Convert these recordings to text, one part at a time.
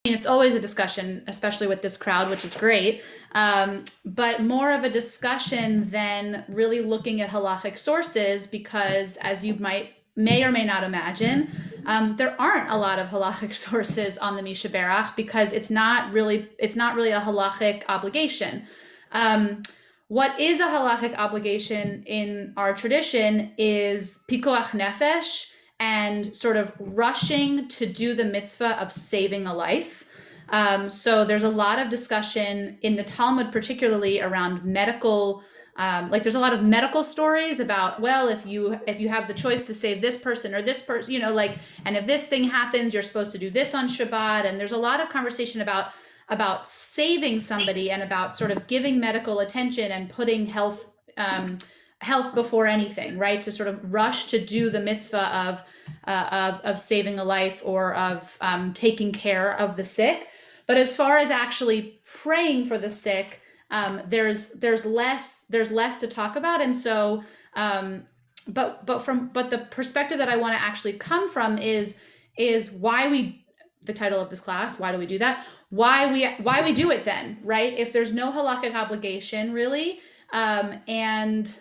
mean, it's always a discussion, especially with this crowd, which is great, but more of a discussion than really looking at halachic sources, because as you may or may not imagine, there aren't a lot of halachic sources on the Misha Berach, because it's not really a halachic obligation. What is a halachic obligation in our tradition is pikuach nefesh, and sort of rushing to do the mitzvah of saving a life. So there's a lot of discussion in the Talmud, particularly around medical. Like there's a lot of medical stories about, well, if you have the choice to save this person or this person, like, and if this thing happens, you're supposed to do this on Shabbat. And there's a lot of conversation about saving somebody and about sort of giving medical attention and putting health before anything, right? To sort of rush to do the mitzvah of saving a life, or of taking care of the sick. But as far as actually praying for the sick, there's less to talk about. And so, but the perspective that I want to actually come from is why the title of this class, why do we do that? Why we do it then, right? If there's no halakhic obligation really, and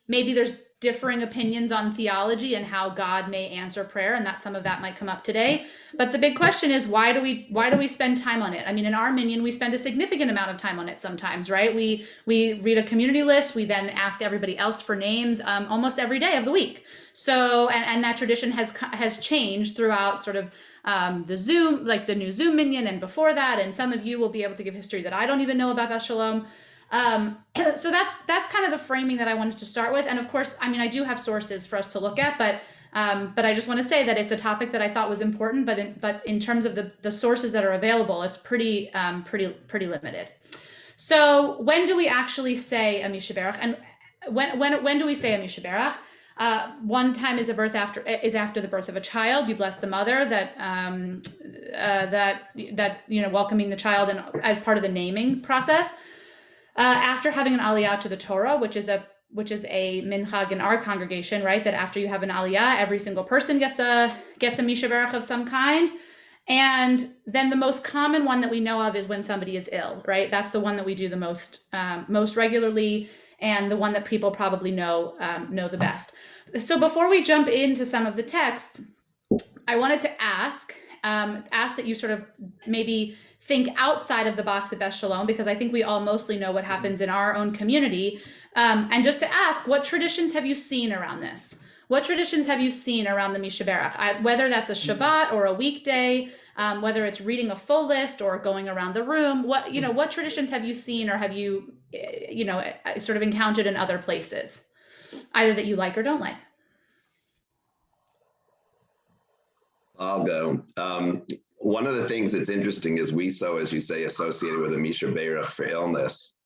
maybe there's differing opinions on theology and how God may answer prayer, and that some of that might come up today. But the big question is, why do we spend time on it? I mean, in our minyan, we spend a significant amount of time on it sometimes, right? We read a community list, we then ask everybody else for names almost every day of the week. So, and that tradition has changed throughout sort of the Zoom, like the new Zoom minyan, and before that, and some of you will be able to give history that I don't even know about Beth Shalom. So that's kind of the framing that I wanted to start with. And of course, I mean, I do have sources for us to look at, but I just want to say that it's a topic that I thought was important, but in terms of the sources that are available, it's pretty limited. So when do we actually say a Misha Berach? And when do we say a Misha Berach? One time is after the birth of a child. You bless the mother that welcoming the child and as part of the naming process. After having an aliyah to the Torah, which is a minhag in our congregation, right? That after you have an aliyah, every single person gets a Misha Berach of some kind. And then the most common one that we know of is when somebody is ill, right? That's the one that we do the most regularly, and the one that people probably know the best. So before we jump into some of the texts, I wanted to ask that you sort of maybe think outside of the box at Beth Shalom, because I think we all mostly know what happens in our own community. And just to ask, what traditions have you seen around this? What traditions have you seen around the Misha Berach? Whether that's a Shabbat or a weekday, whether it's reading a full list or going around the room, what traditions have you seen, or have you, sort of encountered in other places, either that you like or don't like? I'll go. One of the things that's interesting is as you say, associated with a Misha Berach for illness.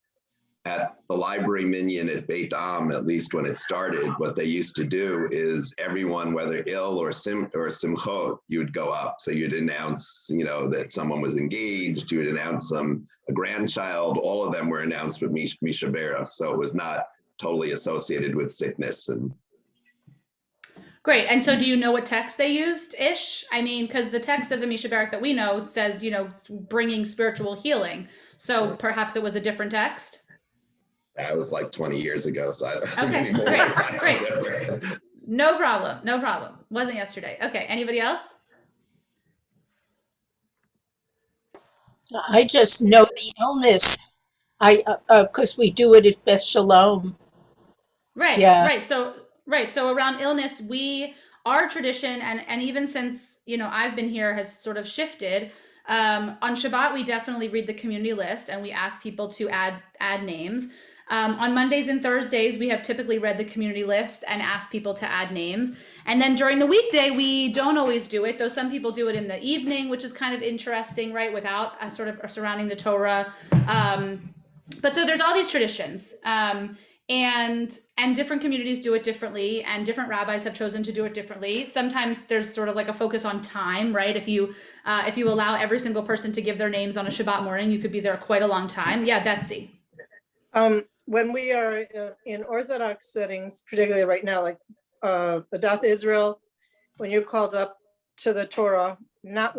At the library minyan at Beit Am, at least when it started, what they used to do is everyone, whether ill or simchot, you would go up. So you'd announce, that someone was engaged. You would announce a grandchild. All of them were announced with Misha Berach. So it was not totally associated with sickness. And great. And so do you know what text they used, Ish? I mean, because the text of the Misha Berach that we know says, bringing spiritual healing. So perhaps it was a different text? That was like 20 years ago. So okay, great. No problem. Wasn't yesterday. Okay, anybody else? I just know the illness. Because we do it at Beth Shalom. Right, yeah. Right. So around illness, our tradition, and even since, I've been here, has sort of shifted. On Shabbat, we definitely read the community list and we ask people to add names. On Mondays and Thursdays, we have typically read the community list and asked people to add names. And then during the weekday, we don't always do it, though some people do it in the evening, which is kind of interesting, right? Without sort of surrounding the Torah. But so there's all these traditions. And different communities do it differently, and different rabbis have chosen to do it differently. Sometimes there's sort of like a focus on time, right? If you allow every single person to give their names on a Shabbat morning, you could be there quite a long time. Yeah, Betsy. When we are in Orthodox settings, particularly right now, like Adath Israel, when you're called up to the Torah, not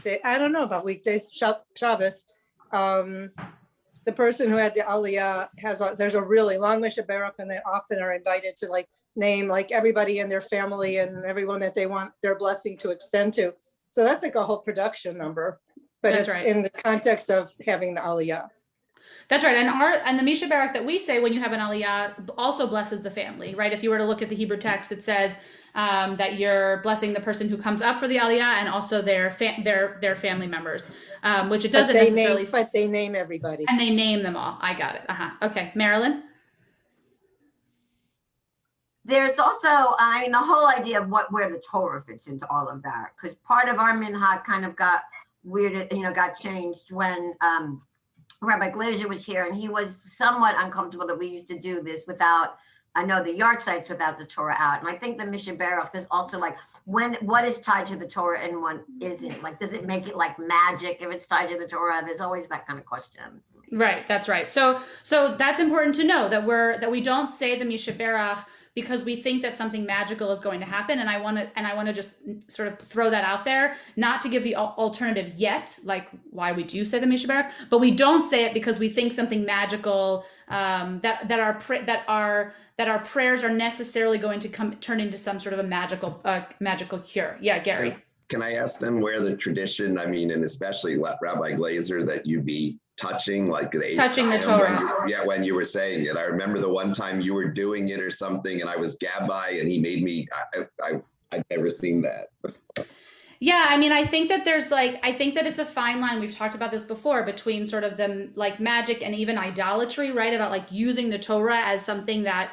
day, I don't know about weekdays, Shabbos. The person who had the Aliyah there's a really long Mishnah Baruch, and they often are invited to like name like everybody in their family and everyone that they want their blessing to extend to. So that's like a whole production number, but That's it's right. in the context of having the Aliyah. That's right. And the Misha Barak that we say when you have an Aliyah also blesses the family, right? If you were to look at the Hebrew text, it says that you're blessing the person who comes up for the Aliyah and also their family members, which it doesn't necessarily. But they name everybody. And they name them all. I got it. Okay, Marilyn. There's also, I mean, the whole idea of where the Torah fits into all of that, because part of our minhag kind of got weirded, got changed when Rabbi Glazer was here, and he was somewhat uncomfortable that we used to do this without, the yard sites without the Torah out. And I think the Mishnah Baruch is also like, what is tied to the Torah and what isn't? Like, does it make it like magic if it's tied to the Torah? There's always that kind of question. Right, that's right. So that's important to know that we don't say the Mishnah Baruch because we think that something magical is going to happen. And I want to just sort of throw that out there, not to give the alternative yet, like why we do say the Mishnah Baruch, but we don't say it because we think something magical, that our prayers are necessarily going to turn into some sort of a magical cure. Yeah, Gary. Can I ask them where the tradition, and especially Rabbi Glazer, that you be touching the Torah? When you were saying it, I remember the one time you were doing it or something, and I was gabbai, and he made me. I'd never seen that before. Yeah, I think that it's a fine line. We've talked about this before between sort of the like magic and even idolatry, right? About like using the Torah as something that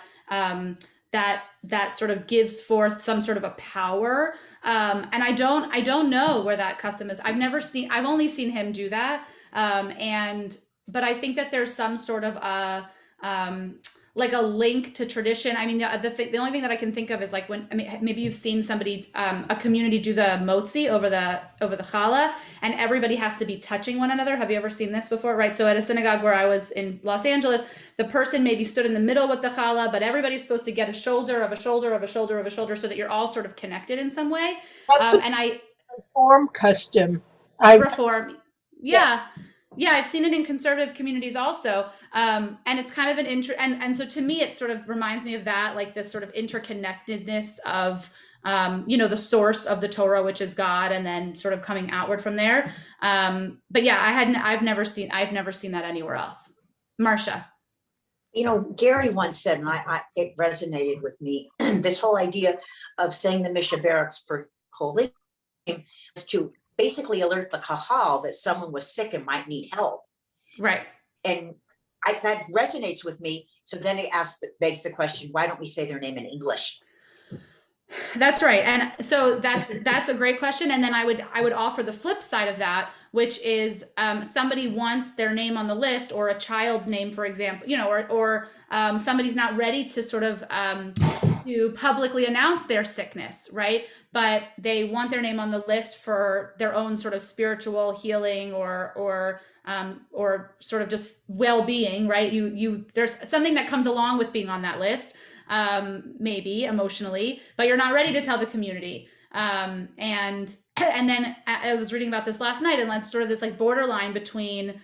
that sort of gives forth some sort of a power. And I don't know where that custom is. I've only seen him do that. But I think that there's some sort of like a link to tradition. The only thing that I can think of is like when maybe you've seen somebody, a community do the motzi over the challah, and everybody has to be touching one another. Have you ever seen this before? Right. So at a synagogue where I was in Los Angeles, the person maybe stood in the middle with the challah, but everybody's supposed to get a shoulder of a shoulder of a shoulder of a shoulder, so that you're all sort of connected in some way. That's a Reform custom. Reform. Yeah. Yeah, I've seen it in conservative communities also. And it's kind of and so to me, it sort of reminds me of that, like this sort of interconnectedness of, the source of the Torah, which is God, and then sort of coming outward from there. But yeah, I've never seen that anywhere else. Marcia. Gary once said, and it resonated with me, this whole idea of saying the Mishnah Baruchs for Kolim is to basically alert the kahal that someone was sick and might need help. Right. And that resonates with me. So then it begs the question, why don't we say their name in English? That's right. And so that's a great question. And then I would offer the flip side of that, which is somebody wants their name on the list, or a child's name, for example, or somebody's not ready to sort of to publicly announce their sickness, right? But they want their name on the list for their own sort of spiritual healing or sort of just well-being, right? There's something that comes along with being on that list, maybe emotionally, but you're not ready to tell the community. And then I was reading about this last night, and that's sort of this like borderline between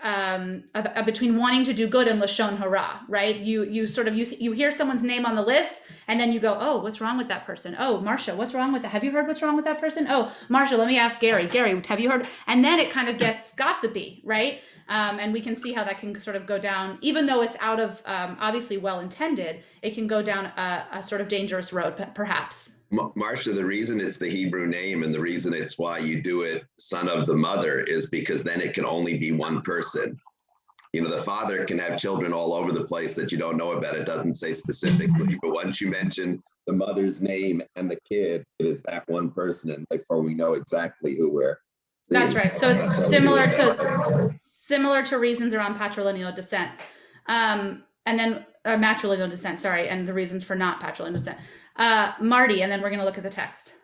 wanting to do good and lashon hara, right? You hear someone's name on the list, and then you go, oh, what's wrong with that person? Oh, Marcia, what's wrong with that? Have you heard what's wrong with that person? Oh, Marcia, let me ask Gary. Gary, have you heard? And then it kind of gets gossipy, right? And we can see how that can sort of go down, even though it's out of obviously well-intended, it can go down a sort of dangerous road, perhaps. Marcia, the reason it's the Hebrew name and the reason it's why you do it son of the mother is because then it can only be one person. The father can have children all over the place that you don't know about. It doesn't say specifically, but once you mention the mother's name and the kid, it is that one person, and therefore we know exactly who we're seeing. That's right. So it's similar to reasons around patrilineal descent, and then matrilineal descent. Sorry, and the reasons for not patrilineal descent. Marty, and then we're going to look at the text.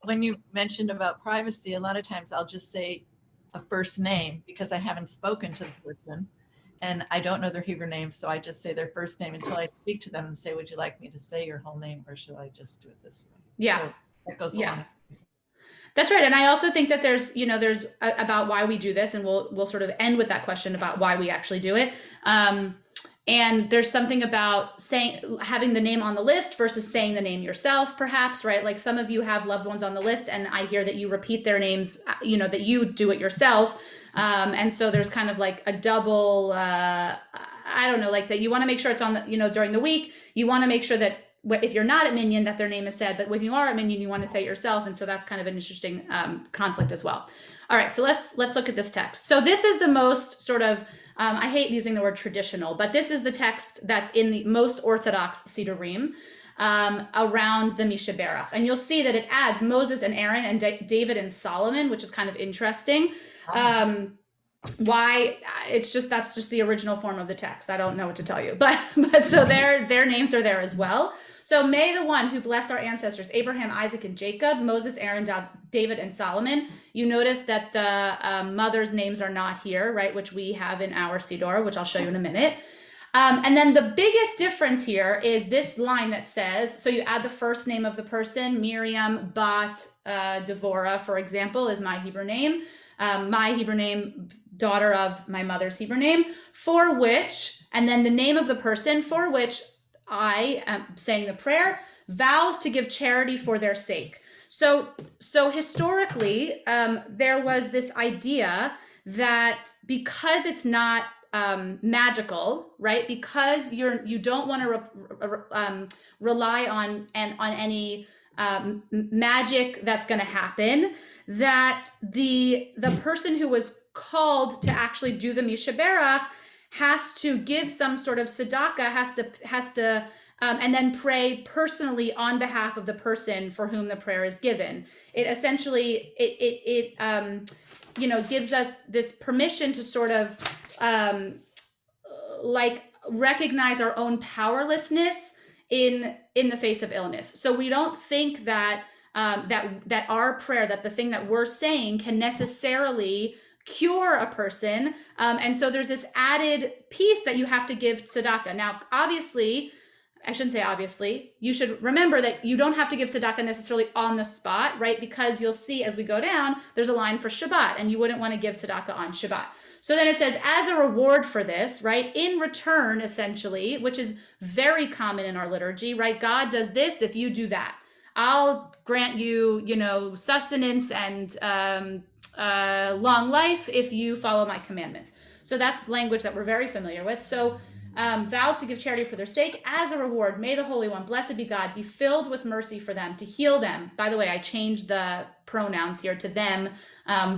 When you mentioned about privacy, a lot of times I'll just say a first name because I haven't spoken to the person and I don't know their Hebrew name. So I just say their first name until I speak to them and say, would you like me to say your whole name, or should I just do it this way? Yeah. So that goes yeah. along. That's right. And I also think that there's about why we do this, and we'll sort of end with that question about why we actually do it. And there's something about having the name on the list versus saying the name yourself, perhaps, right? Like some of you have loved ones on the list, and I hear that you repeat their names, that you do it yourself. And so there's kind of like a double, I don't know, like that you want to make sure it's on the, during the week, you want to make sure that if you're not at Minyan, that their name is said, but when you are at Minyan, you want to say it yourself. And so that's kind of an interesting conflict as well. All right, so let's look at this text. So this is the most sort of, I hate using the word traditional, but this is the text that's in the most Orthodox Sidurim around the Mishaberach. And you'll see that it adds Moses and Aaron and David and Solomon, which is kind of interesting. Why that's just the original form of the text. I don't know what to tell you, but so their names are there as well. So may the one who blessed our ancestors, Abraham, Isaac, and Jacob, Moses, Aaron, David, and Solomon. You notice that the mothers' names are not here, right? Which we have in our Siddur, which I'll show you in a minute. And then the biggest difference here is this line that says, so you add the first name of the person, Miriam, Bat, Devorah, for example, is my Hebrew name. My Hebrew name, daughter of my mother's Hebrew name, for which, and then the name of the person for which I am saying the prayer, vows to give charity for their sake. So historically, there was this idea that because it's not magical, right? Because you don't want to rely on any magic that's going to happen, that the person who was called to actually do the Mishaberach has to give some sort of tzedakah, has to and then pray personally on behalf of the person for whom the prayer is given. It essentially gives us this permission to sort of like recognize our own powerlessness in the face of illness. So we don't think that that our prayer, that the thing that we're saying can necessarily cure a person. And so there's this added piece that you have to give tzedakah. Now, obviously, I shouldn't say obviously, you should remember that you don't have to give tzedakah necessarily on the spot, right? Because you'll see as we go down, there's a line for Shabbat, and you wouldn't want to give tzedakah on Shabbat. So then it says, as a reward for this, right, in return, essentially, which is very common in our liturgy, right? God does this if you do that. I'll grant you, sustenance and long life if you follow my commandments. So that's language that we're very familiar with. So vows to give charity for their sake as a reward. May the Holy One, blessed be God, be filled with mercy for them, to heal them. By the way, I changed the pronouns here to them.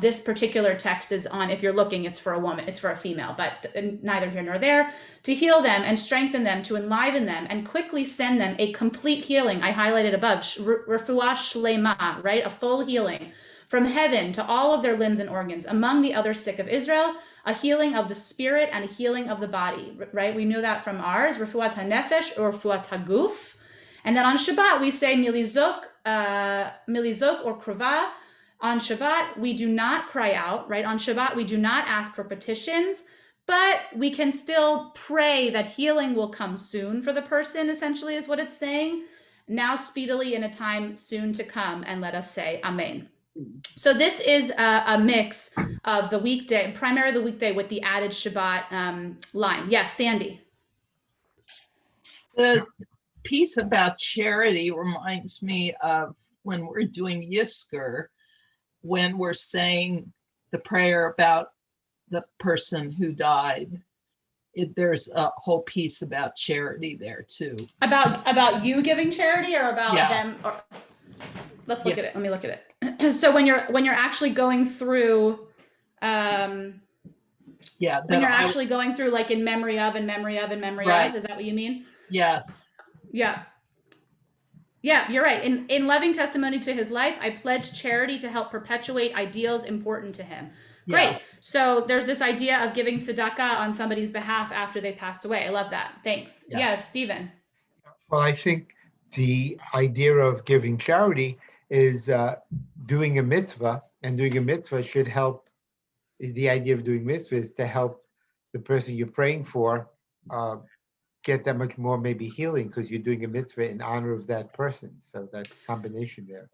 This particular text is on, if you're looking, it's for a woman, it's for a female, but neither here nor there. To heal them and strengthen them, to enliven them, and quickly send them a complete healing. I highlighted above, refuah shlema, right? A full healing from heaven to all of their limbs and organs, among the other sick of Israel, a healing of the spirit and a healing of the body, right? We know that from ours, refuat hanefesh or refuat haguf. And then on Shabbat, we say milizok or krova. On Shabbat, we do not cry out, right? On Shabbat, we do not ask for petitions, but we can still pray that healing will come soon for the person, essentially is what it's saying. Now speedily in a time soon to come, and let us say amen. So this is a mix of the weekday, primarily the weekday, with the added Shabbat line. Yes, Sandy. The piece about charity reminds me of when we're doing Yisker, when we're saying the prayer about the person who died. There's a whole piece about charity there too. About you giving charity, or about them? Or, let's look at it. Let me look at it. So when you're actually going through, when you're actually going through, like in memory of and memory of and memory of, is that what you mean? Yes. Yeah. Yeah, you're right. In loving testimony to his life, I pledge charity to help perpetuate ideals important to him. Great. Yeah. So there's this idea of giving tzedakah on somebody's behalf after they passed away. I love that. Thanks. Yeah. Yes, Stephen. Well, I think the idea of giving charity is doing a mitzvah, and doing a mitzvah should help. The idea of doing mitzvah is to help the person you're praying for get that much more maybe healing, because you're doing a mitzvah in honor of that person. So that combination there.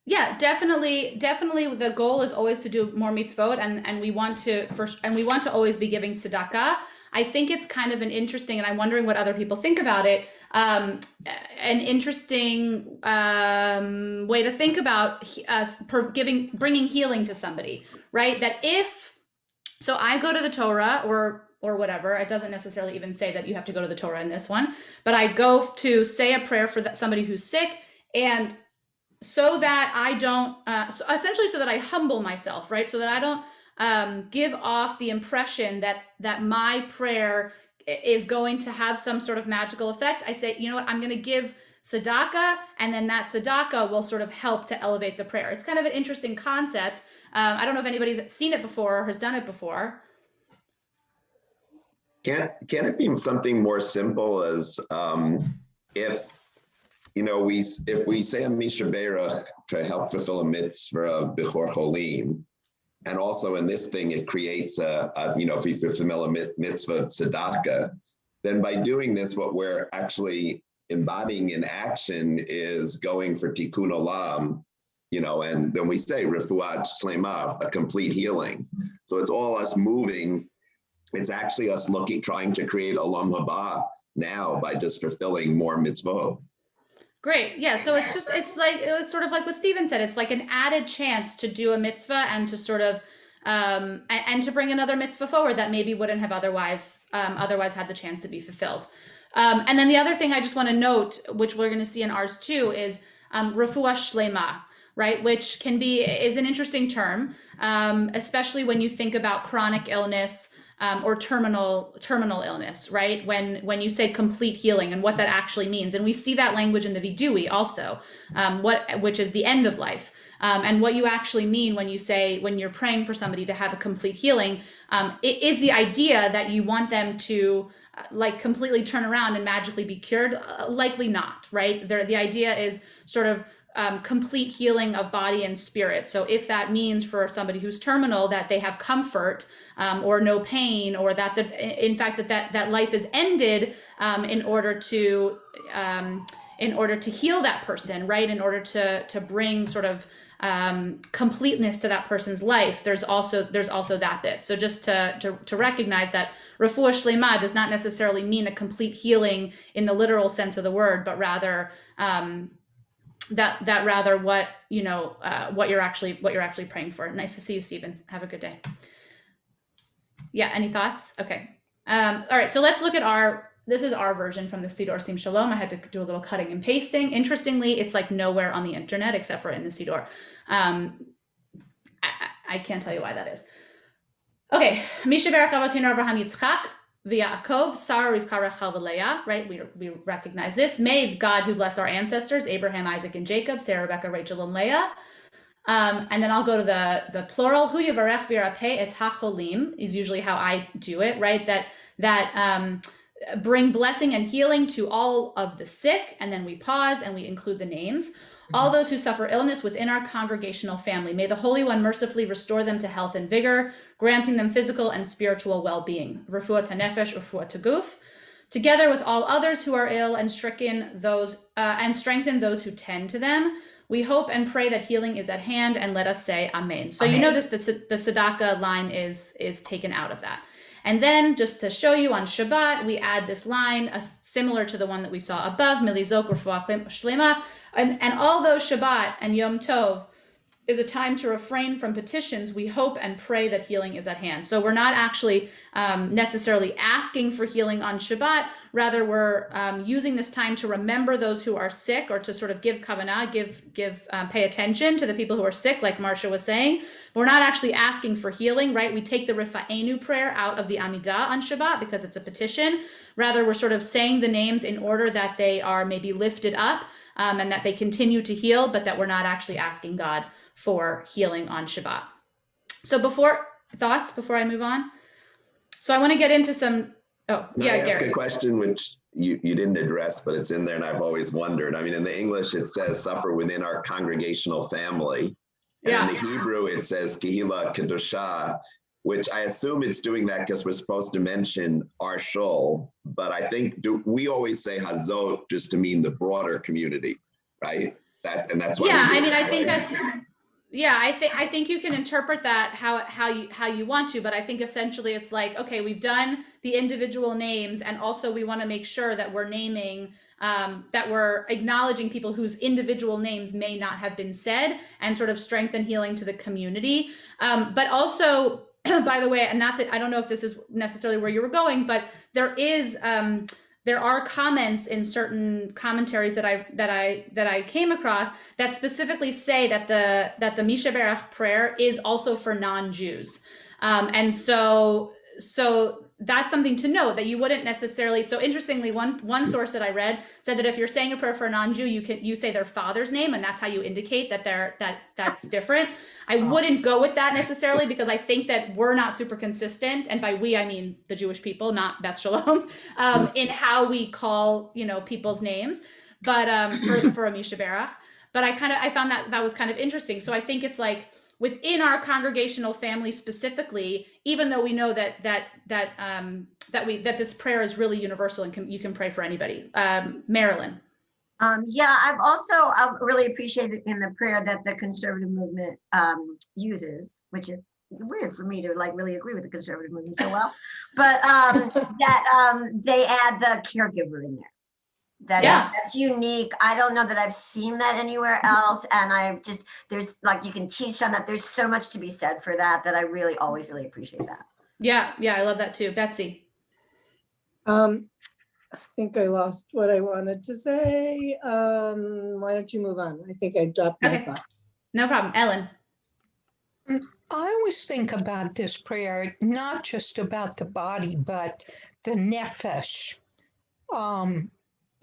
Yeah, definitely. The goal is always to do more mitzvot, and we want to always be giving tzedakah. I think it's kind of an interesting, and I'm wondering what other people think about it. An interesting way to think about bringing healing to somebody, right? That so I go to the Torah or whatever. It doesn't necessarily even say that you have to go to the Torah in this one, but I go to say a prayer for somebody who's sick, and so that I don't, essentially so that I humble myself, right? So that I don't give off the impression that my prayer is going to have some sort of magical effect. I say, you know what, I'm going to give tzedakah, and then that tzedakah will sort of help to elevate the prayer. It's kind of an interesting concept. I don't know if anybody's seen it before or has done it before. Can it be something more simple as if we say a Misha Beirach to help fulfill a mitzvah of Bechor Cholim, and also in this thing it creates if we fulfill a mitzvah of tzedakah, then by doing this, what we're actually embodying in action is going for tikkun olam, and then we say refuat shlema, a complete healing. So it's all us moving. It's actually us trying to create olam haba now by just fulfilling more mitzvot. Great. Yeah. So it's sort of like what Stephen said. It's like an added chance to do a mitzvah and to sort of, and to bring another mitzvah forward that maybe wouldn't have otherwise had the chance to be fulfilled. And then the other thing I just want to note, which we're going to see in ours too, is refuah shlema, right? Which is an interesting term, especially when you think about chronic illness, or terminal illness, right? When you say complete healing and what that actually means. And we see that language in the Vidui also, which is the end of life. And what you actually mean when you're praying for somebody to have a complete healing, it is the idea that you want them to completely turn around and magically be cured. Likely not, right? The idea is sort of complete healing of body and spirit. So if that means for somebody who's terminal that they have comfort, or no pain, or that life is ended in order to heal that person, right? In order to bring sort of completeness to that person's life, there's also that bit. So just to recognize that refuah shlema does not necessarily mean a complete healing in the literal sense of the word, but rather that rather what you're actually praying for. Nice to see you, Stephen. Have a good day. Yeah, any thoughts? Okay. All right, so let's look at this is our version from the Siddur Sim Shalom. I had to do a little cutting and pasting. Interestingly, it's like nowhere on the internet except for in the Siddur. I can't tell you why that is. Okay, Misha Berach Avotenu Avraham Yitzchak v'Yaakov Sarah Rivka Rachel v'Leah, right? We recognize this. May God who bless our ancestors, Abraham, Isaac, and Jacob, Sarah, Rebecca, Rachel, and Leah. And then I'll go to the plural. Hu yivarech v'yirapeh et hacholim is usually how I do it, right? That bring blessing and healing to all of the sick, and then we pause and we include the names. All those who suffer illness within our congregational family. May the Holy One mercifully restore them to health and vigor, granting them physical and spiritual well-being. Refuat hanefesh, refuat haguf. Together with all others who are ill and stricken, and strengthen those who tend to them. We hope and pray that healing is at hand, and let us say Amen. So Amen. You notice that the tzedakah line is taken out of that. And then just to show you on Shabbat, we add this line similar to the one that we saw above, Milizok Refuah Shlema. And although Shabbat and Yom Tov is a time to refrain from petitions, we hope and pray that healing is at hand. So we're not actually necessarily asking for healing on Shabbat. Rather, we're using this time to remember those who are sick, or to sort of give kavanah, pay attention to the people who are sick, like Marcia was saying. But we're not actually asking for healing, right? We take the Rifa'enu prayer out of the Amidah on Shabbat because it's a petition. Rather, we're sort of saying the names in order that they are maybe lifted up and that they continue to heal, but that we're not actually asking God for healing on Shabbat. So before I move on? So I want to get into some, Gary. Ask a question which you didn't address, but it's in there and I've always wondered. I mean, in the English, it says suffer within our congregational family. And in the Hebrew, it says Kehila Kedushah, which I assume it's doing that because we're supposed to mention our shul, but I think we always say hazot just to mean the broader community, right? That's why. Yeah, we do I mean, it I that think way. that's, yeah, I think you can interpret that how you want to, but I think essentially it's like, okay, we've done the individual names, and also we want to make sure that we're naming, that we're acknowledging people whose individual names may not have been said, and sort of strength and healing to the community. But also, by the way, and not that I don't know if this is necessarily where you were going, but there are comments in certain commentaries that I came across that specifically say that the Misha Berach prayer is also for non-Jews, and so that's something to note, that you wouldn't necessarily. So interestingly, one source that I read said that if you're saying a prayer for a non-Jew, you say their father's name, and that's how you indicate that that's different. I wouldn't go with that necessarily, because I think that we're not super consistent, and by we I mean the Jewish people, not Beth Shalom, in how we call people's names, but for a Misha Berach. But I found that was kind of interesting. So I think it's like, within our congregational family specifically, even though we know that this prayer is really universal and you can pray for anybody. Marilyn. Yeah, I really appreciated in the prayer that the conservative movement uses, which is weird for me to like really agree with the conservative movement so well, but that they add the caregiver in there. That's unique. I don't know that I've seen that anywhere else, and there's like, you can teach on that. There's so much to be said for that I really always really appreciate that. Yeah, I love that too. Betsy. I think I lost what I wanted to say. Why don't you move on? I think I dropped my thought. No problem. Ellen. I always think about this prayer, not just about the body, but the nefesh.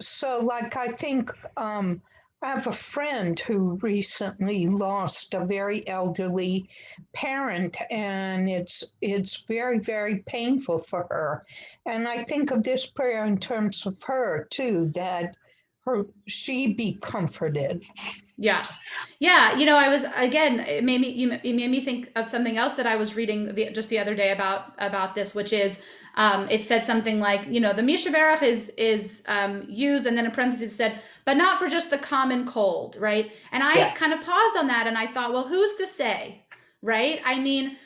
So like, I think I have a friend who recently lost a very elderly parent, and it's very, very painful for her. And I think of this prayer in terms of her too, that she be comforted. Yeah. I was, again, it made me think of something else that I was reading just the other day about this, which is, it said something like, the Misha Berach is used, and then in parentheses it said, but not for just the common cold, right? And I kind of paused on that, and I thought, well, who's to say, right? I mean,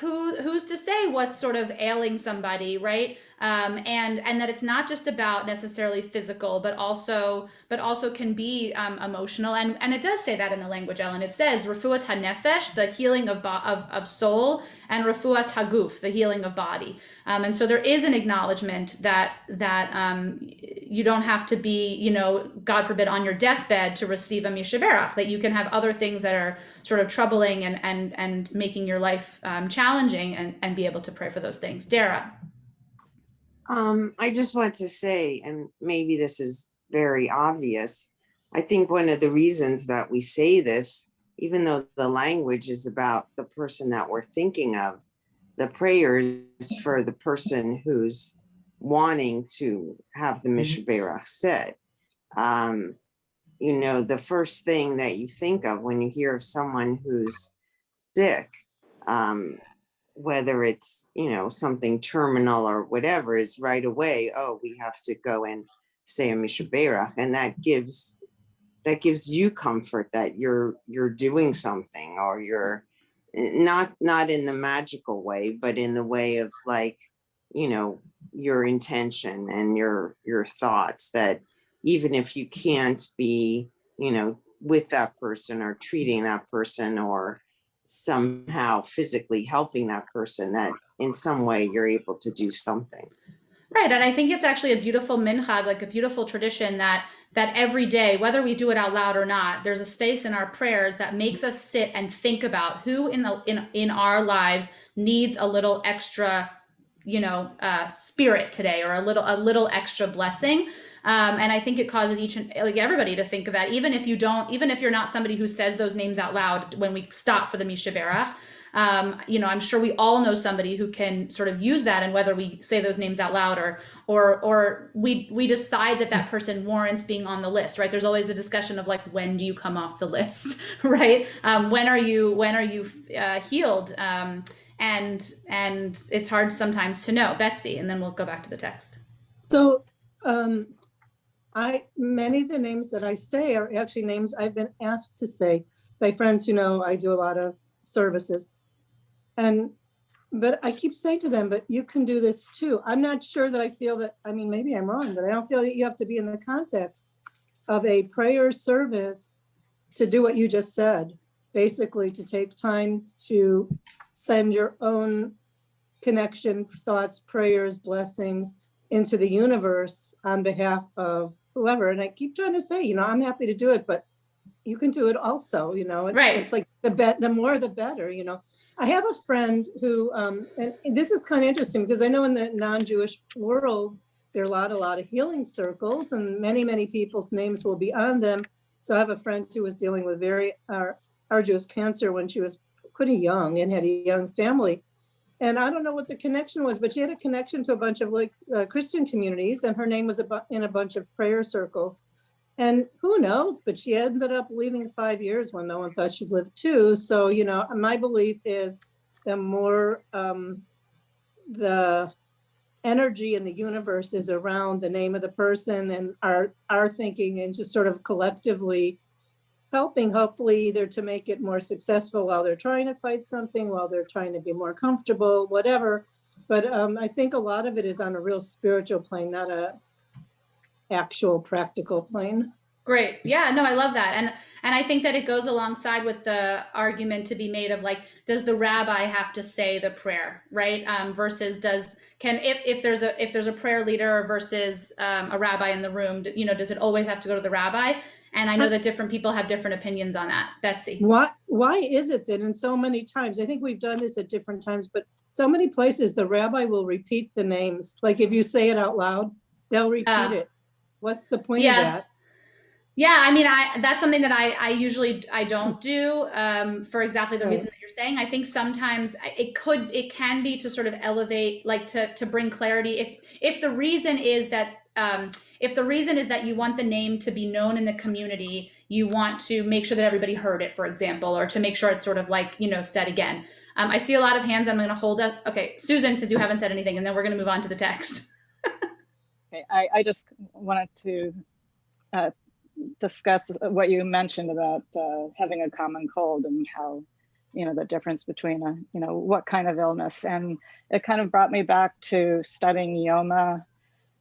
who's to say what's sort of ailing somebody, right? And that it's not just about necessarily physical, but also can be emotional. And it does say that in the language, Ellen. It says refuat hanefesh, the healing of soul, and refuat haguf, the healing of body. And so there is an acknowledgement that you don't have to be, God forbid, on your deathbed to receive a Misha Berach, that you can have other things that are sort of troubling and making your life challenging, and be able to pray for those things. Dara. I just want to say, and maybe this is very obvious, I think one of the reasons that we say this, even though the language is about the person that we're thinking of, the prayer is for the person who's wanting to have the Misha Berach said. The first thing that you think of when you hear of someone who's sick, whether it's, something terminal or whatever, is right away, oh, we have to go and say a Misha Berach. And that gives you comfort that you're doing something, or you're not in the magical way, but in the way of like, your intention and your thoughts, that even if you can't be, with that person or treating that person or somehow physically helping that person, that in some way you're able to do something. Right. And I think it's actually a beautiful minhag, like a beautiful tradition that every day, whether we do it out loud or not, there's a space in our prayers that makes us sit and think about who in our lives needs a little extra, spirit today, or a little extra blessing. And I think it causes everybody to think of that, even if you're not somebody who says those names out loud when we stop for the Misha Berach. I'm sure we all know somebody who can sort of use that, and whether we say those names out loud or we decide that person warrants being on the list, right? There's always a discussion of like, when do you come off the list, right? When are you healed? And it's hard sometimes to know. Betsy, and then we'll go back to the text. So many of the names that I say are actually names I've been asked to say by friends who know I do a lot of services. But I keep saying to them, but you can do this too. I'm not sure that I feel that, I mean, maybe I'm wrong, but I don't feel that you have to be in the context of a prayer service to do what you just said. Basically, to take time to send your own connection, thoughts, prayers, blessings into the universe on behalf of whoever. And I keep trying to say, I'm happy to do it, but you can do it also, it's like the more the better, I have a friend who, and this is kind of interesting because I know in the non-Jewish world, there are a lot of healing circles and many, many people's names will be on them. So I have a friend who was dealing with very arduous cancer when she was pretty young and had a young family. And I don't know what the connection was, but she had a connection to a bunch of Christian communities, and her name was in a bunch of prayer circles. And who knows, but she ended up leaving 5 years when no one thought she'd live 2. So, my belief is the more the energy in the universe is around the name of the person and our thinking, and just sort of collectively helping, hopefully, either to make it more successful while they're trying to fight something, while they're trying to be more comfortable, whatever. But I think a lot of it is on a real spiritual plane, not a actual practical plane. Great. Yeah, no, I love that. And I think that it goes alongside with the argument to be made of does the rabbi have to say the prayer, right? Versus if there's a prayer leader versus a rabbi in the room, does it always have to go to the rabbi? And I know that different people have different opinions on that. Betsy. Why is it that in so many times, I think we've done this at different times, but so many places the rabbi will repeat the names. Like if you say it out loud, they'll repeat it. What's the point of that? Yeah, I mean, that's something that I usually don't do for exactly the reason that you're saying. I think sometimes it can be to sort of elevate, to bring clarity. If the reason is that you want the name to be known in the community, you want to make sure that everybody heard it, for example, or to make sure it's sort of said again. I see a lot of hands. I'm going to hold up. Okay, Susan, since you haven't said anything, and then we're going to move on to the text. Okay, I just wanted to discuss what you mentioned about having a common cold and how, the difference between what kind of illness. And it kind of brought me back to studying Yoma,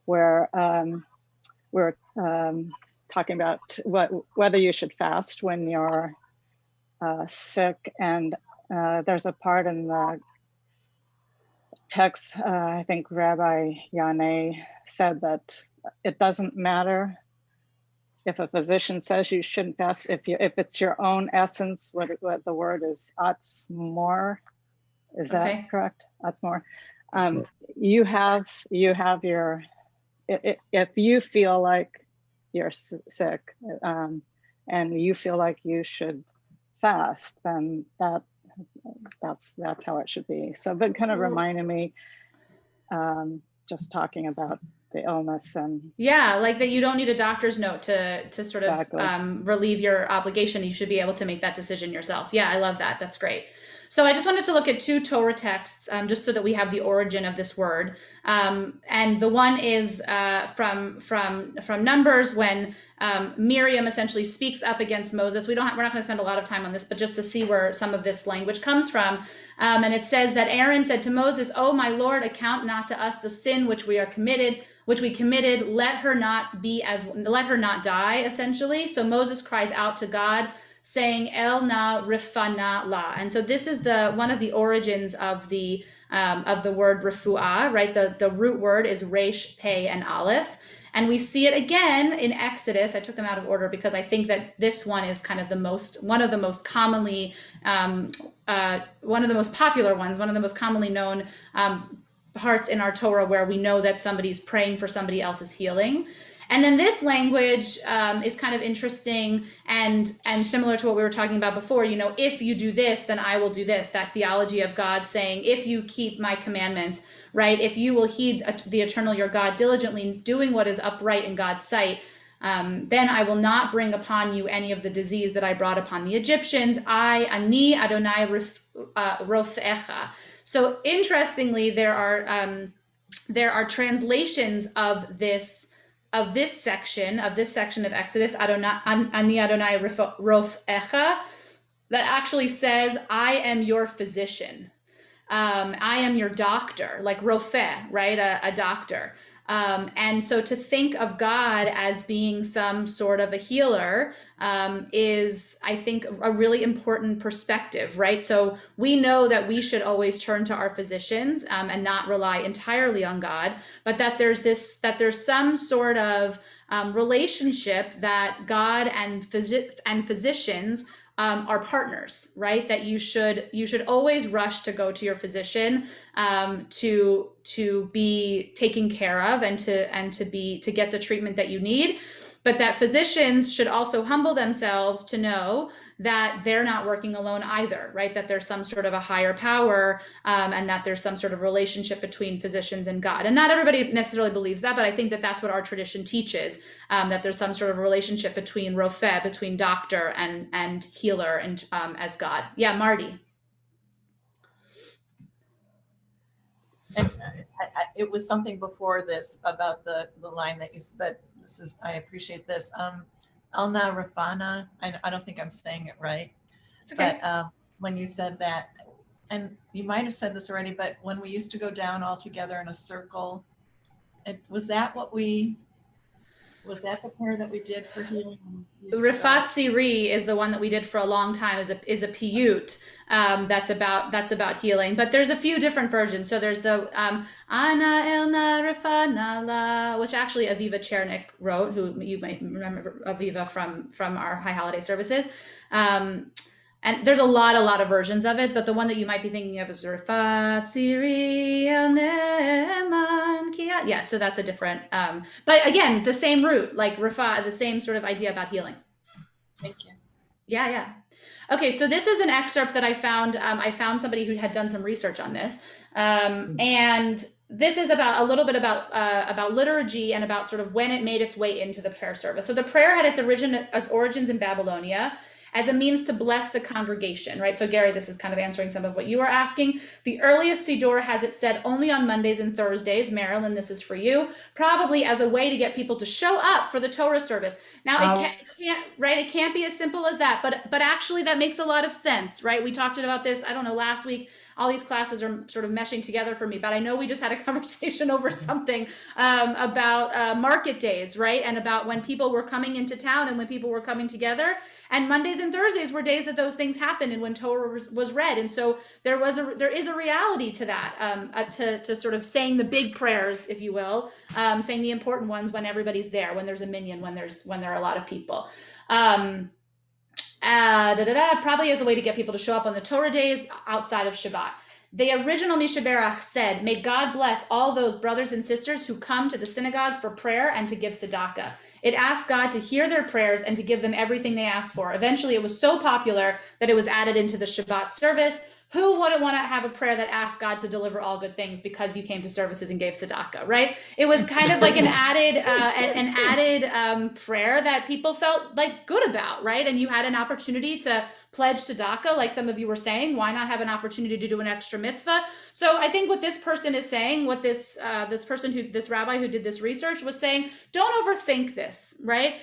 where we're talking about whether you should fast when you're sick. And there's a part in the text, I think Rabbi Yane said that it doesn't matter if a physician says you shouldn't fast, if it's your own essence, what the word is, atzmor, is that correct? Atzmor. You have your, if you feel like you're sick and you feel like you should fast, then that's how it should be. So, but kind of reminded me, just talking about the illness and that you don't need a doctor's note to sort of relieve your obligation. You should be able to make that decision yourself. Yeah, I love that. That's great. So I just wanted to look at 2 Torah texts just so that we have the origin of this word. And the one is from Numbers, when Miriam essentially speaks up against Moses. We're not going to spend a lot of time on this, but just to see where some of this language comes from. And it says that Aaron said to Moses, "Oh, my Lord, account not to us the sin which we committed. Let her not die," essentially. So Moses cries out to God, saying El na rifana la. And so this is one of the origins of the word refuah, right? The root word is resh, pei, and aleph. And we see it again in Exodus. I took them out of order because I think that this one is kind of one of the most commonly, one of the most popular ones, one of the most commonly known parts in our Torah where we know that somebody's praying for somebody else's healing. And then this language is kind of interesting and similar to what we were talking about before. If you do this, then I will do this. That theology of God saying, if you keep my commandments, right? If you will heed the eternal your God diligently, doing what is upright in God's sight, then I will not bring upon you any of the disease that I brought upon the Egyptians. Ani Adonai Rofecha. So interestingly, there are translations of this of this section of Exodus, Ani Adonai Rofecha, that actually says, I am your physician. I am your doctor, like Rofeh, right? A doctor. And so to think of God as being some sort of a healer is, I think, a really important perspective, right? So we know that we should always turn to our physicians and not rely entirely on God, but that there's some sort of relationship that God and physicians are partners, right? That you should always rush to go to your physician to be taken care of and to get the treatment that you need. But that physicians should also humble themselves to know that they're not working alone either, right? That there's some sort of a higher power and that there's some sort of relationship between physicians and God. And not everybody necessarily believes that, but I think that that's what our tradition teaches, that there's some sort of relationship between Rofeh, between doctor and healer and as God. Yeah, Marty. And it was something before this about the line that you said, but this is, I appreciate this. Alna Rafana, I don't think I'm saying it right. It's okay. But when you said that, and you might have said this already, but when we used to go down all together in a circle, was that the prayer that we did for healing? Rifat Siri is the one that we did for a long time, is a piyut that's about healing. But there's a few different versions. So there's the Ana Elna Rifana La, which actually Aviva Chernik wrote, who you might remember Aviva from our High Holiday services. And there's a lot of versions of it, but the one that you might be thinking of is Rifat Siri El Ne'eman Kia. Yeah, so that's a different, but again, the same root, like Rifat, the same sort of idea about healing. Thank you. Yeah. Okay, so this is an excerpt that I found. I found somebody who had done some research on this, and this is about a little bit about liturgy and about sort of when it made its way into the prayer service. So the prayer had its origins in Babylonia as a means to bless the congregation, right? So Gary, this is kind of answering some of what you were asking. The earliest Siddur has it said only on Mondays and Thursdays. Marilyn, this is for you. Probably as a way to get people to show up for the Torah service. Now, it can't be as simple as that, but actually that makes a lot of sense, right? We talked about this, I don't know, last week. All these classes are sort of meshing together for me, but I know we just had a conversation over something about market days, right? And about when people were coming into town and when people were coming together. And Mondays and Thursdays were days that those things happened and when Torah was read. And so there is a reality to that, to sort of saying the big prayers, if you will, saying the important ones when everybody's there, when there's a minyan, when there are a lot of people. Probably as a way to get people to show up on the Torah days outside of Shabbat. The original Mishaberach said, may God bless all those brothers and sisters who come to the synagogue for prayer and to give tzedakah. It asked God to hear their prayers and to give them everything they asked for. Eventually, it was so popular that it was added into the Shabbat service. Who wouldn't want to have a prayer that asked God to deliver all good things because you came to services and gave tzedakah, right? It was kind of like an added prayer that people felt like good about, right? And you had an opportunity to pledge tzedakah, like some of you were saying. Why not have an opportunity to do an extra mitzvah? So I think what this person is saying, what this rabbi who did this research was saying, don't overthink this, right?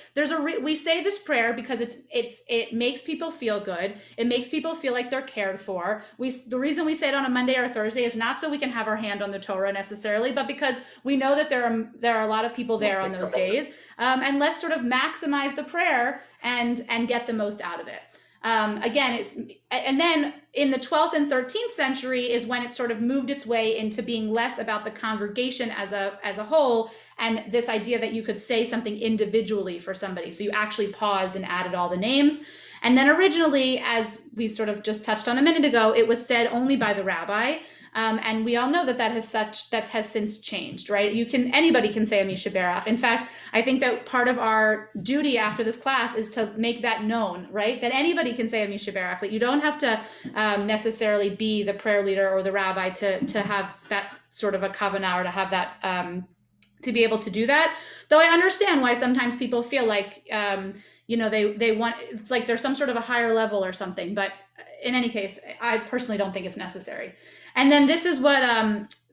We say this prayer because it makes people feel good. It makes people feel like they're cared for. The reason we say it on a Monday or a Thursday is not so we can have our hand on the Torah necessarily, but because we know that there are a lot of people there on those days, and let's sort of maximize the prayer and get the most out of it. And then in the 12th and 13th century is when it sort of moved its way into being less about the congregation as a whole, and this idea that you could say something individually for somebody. So you actually paused and added all the names. And then originally, as we sort of just touched on a minute ago, it was said only by the rabbi. And we all know that has since changed, right? Anybody can say a Mishaberach. In fact, I think that part of our duty after this class is to make that known, right? That anybody can say a Mishaberach. That you don't have to necessarily be the prayer leader or the rabbi to have that sort of a kavanah or to have that to be able to do that. Though I understand why sometimes people feel like they want, it's like there's some sort of a higher level or something, but in any case, I personally don't think it's necessary. And then this is what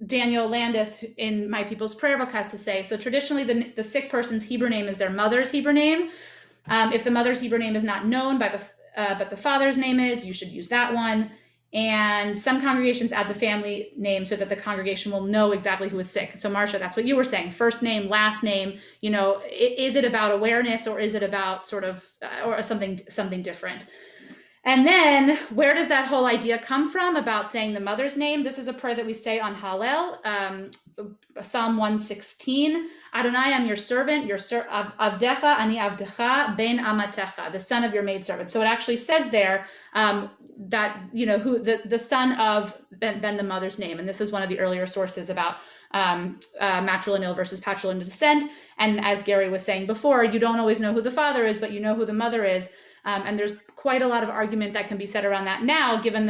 Daniel Landis in My People's Prayer Book has to say. So traditionally, the sick person's Hebrew name is their mother's Hebrew name. If the mother's Hebrew name is not known but the father's name is, you should use that one. And some congregations add the family name so that the congregation will know exactly who is sick. So Marcia, that's what you were saying. First name, last name, is it about awareness, or is it about sort of, or something different? And then where does that whole idea come from about saying the mother's name? This is a prayer that we say on Hallel, Psalm 116. Adonai, I'm your servant, Avdecha, ani Avdecha, ben Amatecha, the son of your maidservant. So it actually says there that, who the son of, then the mother's name. And this is one of the earlier sources about matrilineal versus patrilineal descent. And as Gary was saying before, you don't always know who the father is, but you know who the mother is. And there's quite a lot of argument that can be said around that now, given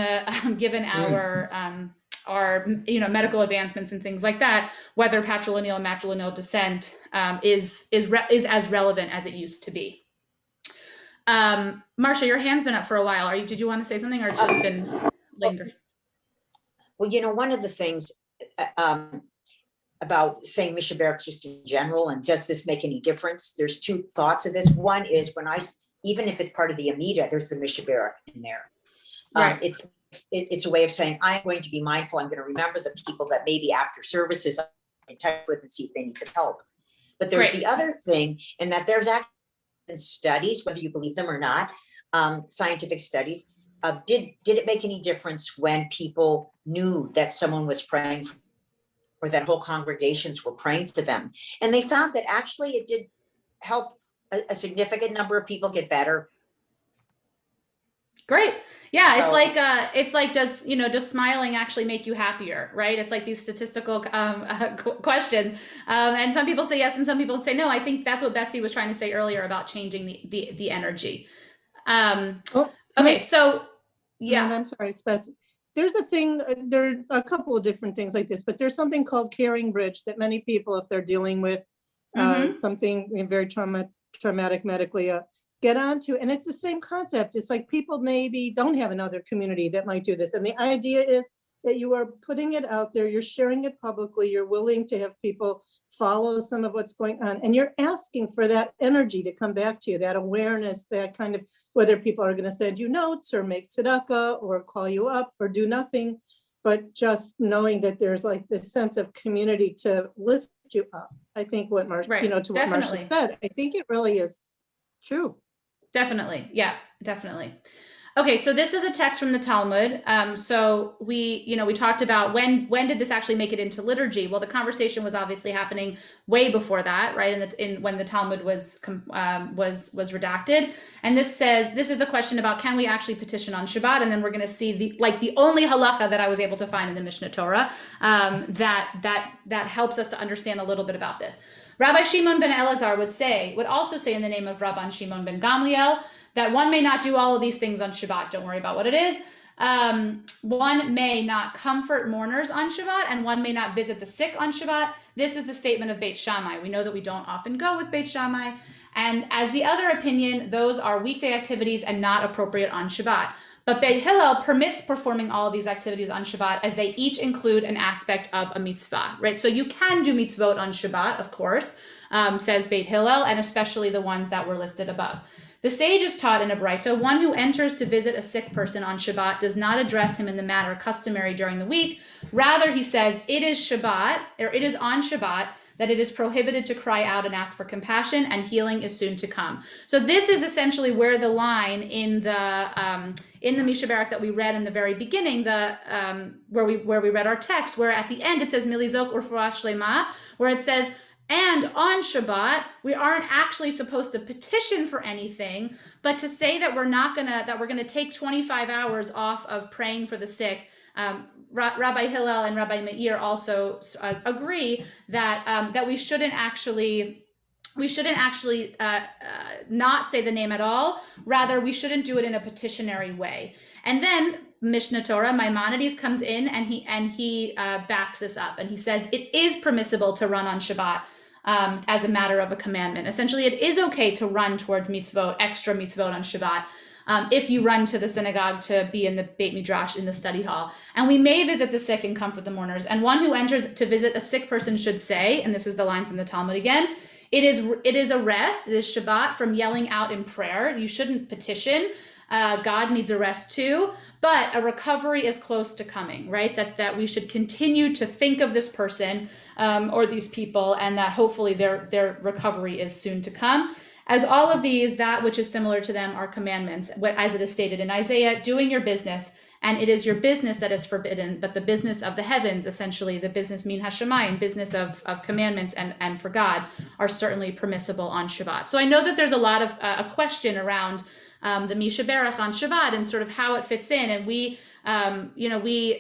our medical advancements and things like that, whether patrilineal and matrilineal descent is as relevant as it used to be. Marcia, your hand's been up for a while. Did you want to say something, or it's just been lingering? Well, one of the things about saying Misha Barak just in general, and does this make any difference? There's two thoughts of this. One is even if it's part of the Amida, there's the Misha Barak in there. Right. It's a way of saying, I'm going to be mindful. I'm going to remember the people that maybe after services I'm in touch with and see if they need some help. But there's the other thing, in that there's actually studies, whether you believe them or not, scientific studies, did it make any difference when people knew that someone was praying for, or that whole congregations were praying for them? And they found that actually it did help a significant number of people get better. Great. Yeah. It's like, does smiling actually make you happier? Right. It's like these statistical questions. And some people say yes, and some people say no. I think that's what Betsy was trying to say earlier about changing the energy. Okay. So yeah. And I'm sorry, it's Betsy. There's a thing, there are a couple of different things like this, but there's something called Caring Bridge that many people, if they're dealing with something very traumatic medically, get onto. And it's the same concept. It's like people maybe don't have another community that might do this. And the idea is that you are putting it out there, you're sharing it publicly, you're willing to have people follow some of what's going on, and you're asking for that energy to come back to you, that awareness, that kind of, whether people are going to send you notes or make tzedakah or call you up or do nothing, but just knowing that there's like this sense of community to lift you up. I think what Marcia, to what Marcia said, I think it really is true. Definitely. Yeah, definitely. Okay, so this is a text from the Talmud. So we talked about when did this actually make it into liturgy? Well, the conversation was obviously happening way before that, right? When the Talmud was redacted. And this says, this is the question about, can we actually petition on Shabbat? And then we're going to see the only halacha that I was able to find in the Mishnah Torah that helps us to understand a little bit about this. Rabbi Shimon ben Elazar would also say in the name of Rabban Shimon ben Gamliel that one may not do all of these things on Shabbat. Don't worry about what it is. One may not comfort mourners on Shabbat, and one may not visit the sick on Shabbat. This is the statement of Beit Shammai. We know that we don't often go with Beit Shammai. And as the other opinion, those are weekday activities and not appropriate on Shabbat. But Beit Hillel permits performing all of these activities on Shabbat, as they each include an aspect of a mitzvah, right? So you can do mitzvot on Shabbat, of course, says Beit Hillel, and especially the ones that were listed above. The sages taught in a Braita, one who enters to visit a sick person on Shabbat does not address him in the manner customary during the week. Rather, he says, it is Shabbat, or it is on Shabbat, that it is prohibited to cry out and ask for compassion, and healing is soon to come. So this is essentially where the line in the Misha Barak that we read in the very beginning, where we read our text, where at the end it says Milizok Urfuah Shlema, where it says, and on Shabbat, we aren't actually supposed to petition for anything, but to say that we're gonna take 25 hours off of praying for the sick. Rabbi Hillel and Rabbi Meir also agree that we shouldn't actually not say the name at all. Rather, we shouldn't do it in a petitionary way. And then Mishnah Torah, Maimonides comes in and he backs this up, and he says it is permissible to run on Shabbat as a matter of a commandment. Essentially, it is okay to run towards mitzvot, extra mitzvot on Shabbat. if you run to the synagogue to be in the Beit Midrash in the study hall. And we may visit the sick and comfort the mourners. And one who enters to visit a sick person should say, and this is the line from the Talmud again, it is a rest, it is Shabbat from yelling out in prayer. You shouldn't petition. God needs a rest too, but a recovery is close to coming, right? That we should continue to think of this person or these people, and that hopefully their recovery is soon to come. As all of these, that which is similar to them are commandments, as it is stated in Isaiah, doing your business, and it is your business that is forbidden, but the business of the heavens, essentially the business min hashemayim, business of commandments and for God, are certainly permissible on Shabbat. So I know that there's a lot of a question around the Mishaberach on Shabbat and sort of how it fits in. And we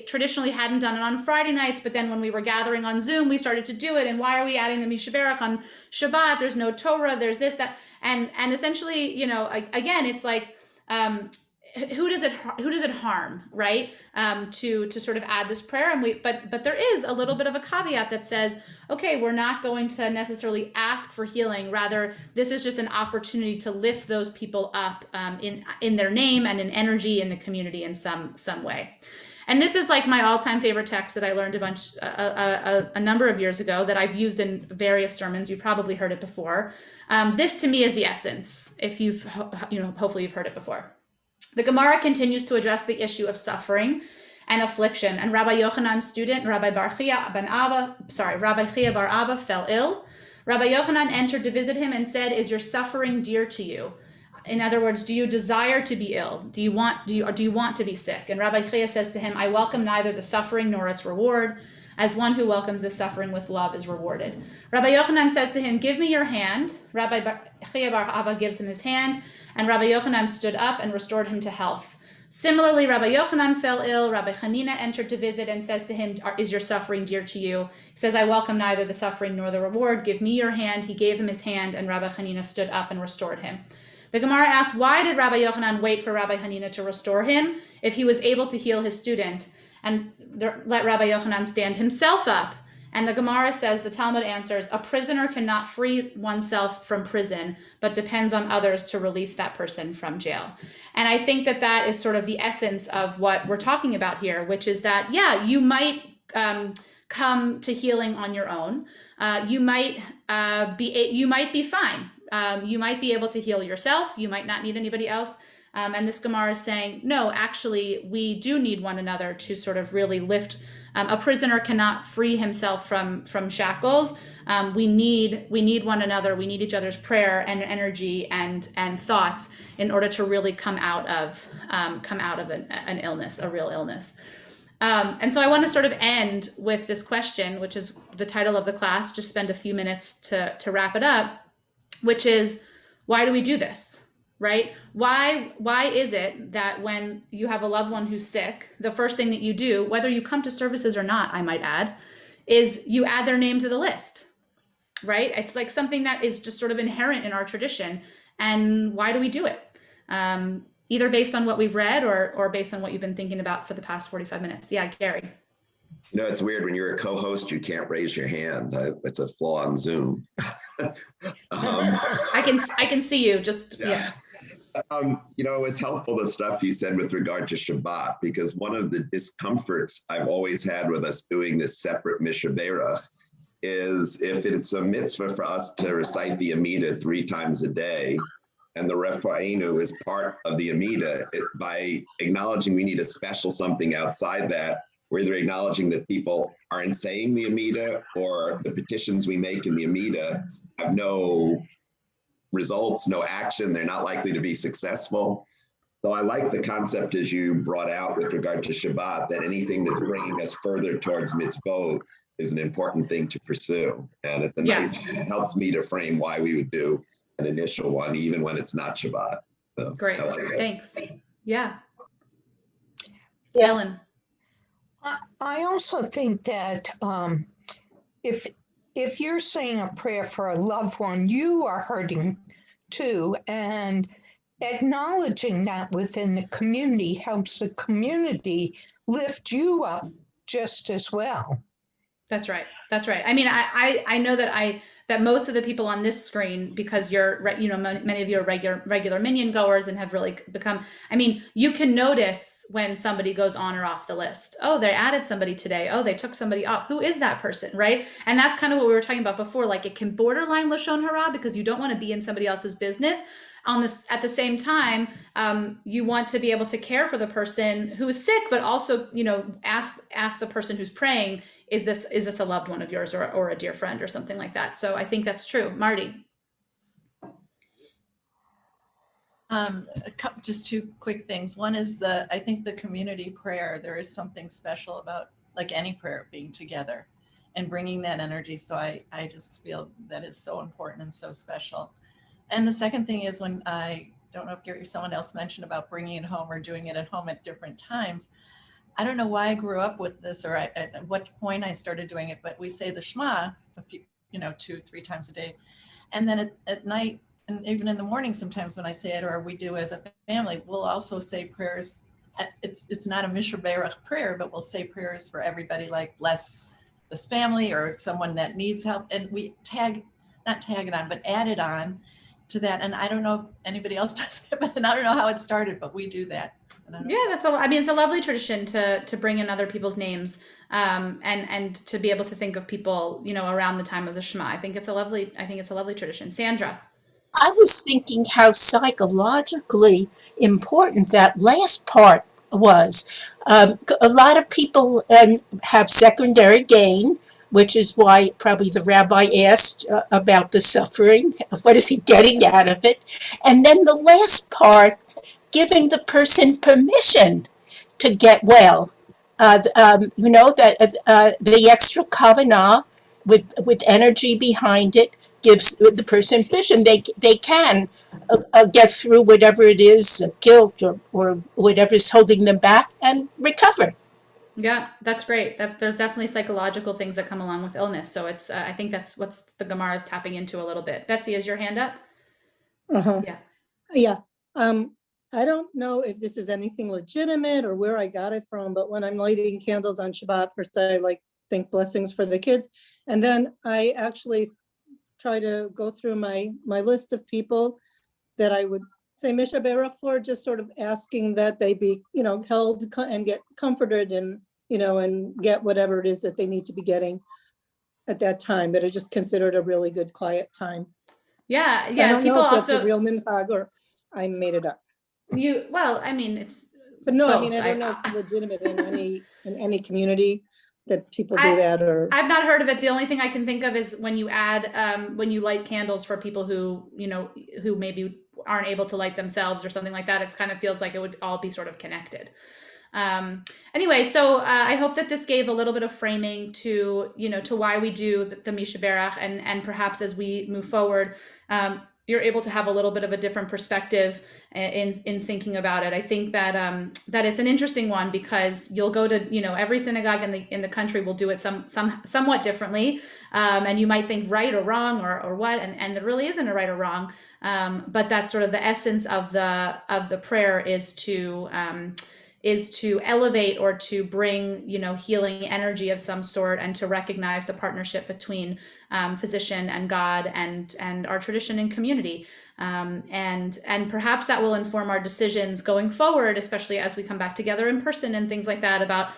traditionally hadn't done it on Friday nights, but then when we were gathering on Zoom, we started to do it. And why are we adding the Mishaberach on Shabbat? There's no Torah, there's this, that. And essentially, again, it's like, who does it harm, right? To sort of add this prayer, but there is a little bit of a caveat that says, okay, we're not going to necessarily ask for healing. Rather, this is just an opportunity to lift those people up in their name and in energy in the community in some way. And this is like my all-time favorite text that I learned a number of years ago that I've used in various sermons. You probably heard it before. This to me is the essence. If you've, hopefully you've heard it before. The Gemara continues to address the issue of suffering and affliction. And Rabbi Yochanan's student, Rabbi Chia bar Abba, fell ill. Rabbi Yochanan entered to visit him and said, "Is your suffering dear to you?" In other words, do you desire to be ill? Do you want to be sick? And Rabbi Chia says to him, "I welcome neither the suffering nor its reward, as one who welcomes the suffering with love is rewarded." Rabbi Yochanan says to him, "Give me your hand." Rabbi Chia bar Abba gives him his hand, and Rabbi Yochanan stood up and restored him to health. Similarly, Rabbi Yochanan fell ill. Rabbi Hanina entered to visit and says to him, "Is your suffering dear to you?" He says, "I welcome neither the suffering nor the reward. Give me your hand." He gave him his hand, and Rabbi Hanina stood up and restored him. The Gemara asks, why did Rabbi Yochanan wait for Rabbi Hanina to restore him if he was able to heal his student and let Rabbi Yochanan stand himself up? And the Gemara says, the Talmud answers, a prisoner cannot free oneself from prison, but depends on others to release that person from jail. And I think that is sort of the essence of what we're talking about here, which is that, yeah, you might come to healing on your own. You might be fine. You might be able to heal yourself. You might not need anybody else. And this Gemara is saying, no, actually, we do need one another to sort of really lift. A prisoner cannot free himself from shackles. We need one another. We need each other's prayer and energy and thoughts in order to really come out of an illness, a real illness. And so I want to sort of end with this question, which is the title of the class. Just spend a few minutes to wrap it up, which is, why do we do this? Right? Why is it that when you have a loved one who's sick, the first thing that you do, whether you come to services or not, I might add, is you add their name to the list, right? It's like something that is just sort of inherent in our tradition. And why do we do it? Either based on what we've read or based on what you've been thinking about for the past 45 minutes. Yeah, Gary. It's weird when you're a co-host, you can't raise your hand. It's a flaw on Zoom. I can see you. Just yeah. It was helpful, the stuff you said with regard to Shabbat, because one of the discomforts I've always had with us doing this separate Mishaberach is if it's a mitzvah for us to recite the Amida 3 times a day, and the Refa'enu is part of the Amida, by acknowledging we need a special something outside that, we're either acknowledging that people aren't saying the Amida or the petitions we make in the Amida have no results, no action, they're not likely to be successful. So I like the concept as you brought out with regard to Shabbat, that anything that's bringing us further towards mitzvot is an important thing to pursue. And it's it helps me to frame why we would do an initial one, even when it's not Shabbat. So, great, thanks. Yeah. Ellen. I also think that if you're saying a prayer for a loved one, you are hurting too, and acknowledging that within the community helps the community lift you up just as well. That's right. That's right. I mean, I know that most of the people on this screen, because many of you are regular Minion goers and have really become, I mean, you can notice when somebody goes on or off the list. Oh, they added somebody today. Oh, they took somebody off. Who is that person, right? And that's kind of what we were talking about before. Like, it can borderline Lashon Hara because you don't want to be in somebody else's business. At the same time, you want to be able to care for the person who is sick, but also, ask the person who's praying, is this a loved one of yours or a dear friend or something like that? So I think that's true. Marty. Just two quick things. One is I think the community prayer, there is something special about, like any prayer, being together and bringing that energy. So I just feel that is so important and so special. And the second thing is, when I don't know if Gary or someone else mentioned about bringing it home or doing it at home at different times. I don't know why I grew up with this, or at what point I started doing it, but we say the Shema, 2-3 times a day. And then at night, and even in the morning, sometimes when I say it, or we do as a family, we'll also say prayers. It's not a Mishra Berach prayer, but we'll say prayers for everybody, like bless this family or someone that needs help. And we not tag it on, but add it on to that. And I don't know if anybody else does it, and I don't know how it started, but we do that. Yeah, it's a lovely tradition to bring in other people's names, and to be able to think of people, around the time of the Shema. I think it's a lovely tradition. Sandra. I was thinking how psychologically important that last part was. A lot of people have secondary gain, which is why probably the rabbi asked about the suffering. What is he getting out of it? And then the last part, giving the person permission to get well. The extra kavanah with energy behind it gives the person permission. They can get through whatever it is, guilt or whatever is holding them back, and recover. Yeah, that's great. There's definitely psychological things that come along with illness. So it's I think that's what the Gemara is tapping into a little bit. Betsy, is your hand up? Uh-huh. Yeah. Yeah. I don't know if this is anything legitimate or where I got it from, but when I'm lighting candles on Shabbat, first I think blessings for the kids. And then I actually try to go through my list of people that I would say Misha Berach for, just sort of asking that they be, held and get comforted and, and get whatever it is that they need to be getting at that time. But I just considered a really good quiet time. Yeah. I don't People know if also, that's a real minhag or I made it up. it's. But no, both. I mean, I don't know if it's legitimate in any community that people do that, or. I've not heard of it. The only thing I can think of is when you when you light candles for people who maybe aren't able to light themselves or something like that. It kind of feels like it would all be sort of connected. Anyway, so I hope that this gave a little bit of framing to why we do the Misha Berach, and perhaps as we move forward, you're able to have a little bit of a different perspective in thinking about it. I think that it's an interesting one because you'll go to every synagogue in the country will do it somewhat differently, and you might think right or wrong or what, and there really isn't a right or wrong, but that's sort of the essence of the prayer is to elevate or to bring, healing energy of some sort, and to recognize the partnership between physician and God and our tradition and community. And perhaps that will inform our decisions going forward, especially as we come back together in person and things like that, about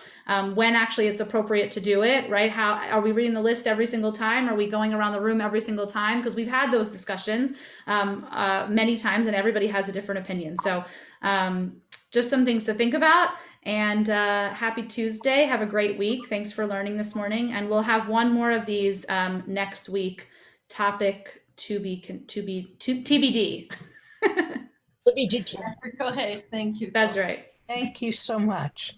when actually it's appropriate to do it, right? How are we reading the list every single time? Are we going around the room every single time? Because we've had those discussions many times, and everybody has a different opinion. So just some things to think about. And happy Tuesday. Have a great week. Thanks for learning this morning. And we'll have one more of these next week. Topic TBD. Let me do too. Go ahead. Thank you. That's right. Thank you so much.